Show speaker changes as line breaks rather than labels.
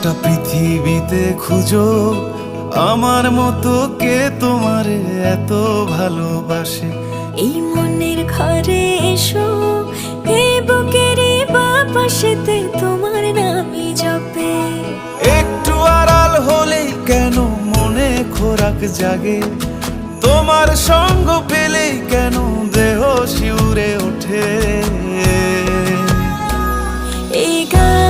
গোটা পৃথিবীতে খুঁজো আমার মতো কে তোমারে এত ভালোবাসে।
এই মনের ঘরে এসো, এই বুকেরই বাপাশেতে তোমার নামই জপে।
একটু আড়াল হলেই কেন মনে খোরাক জাগে, তোমার সঙ্গ পেলেই কেন দেহ শিউরে ওঠে।
এই গান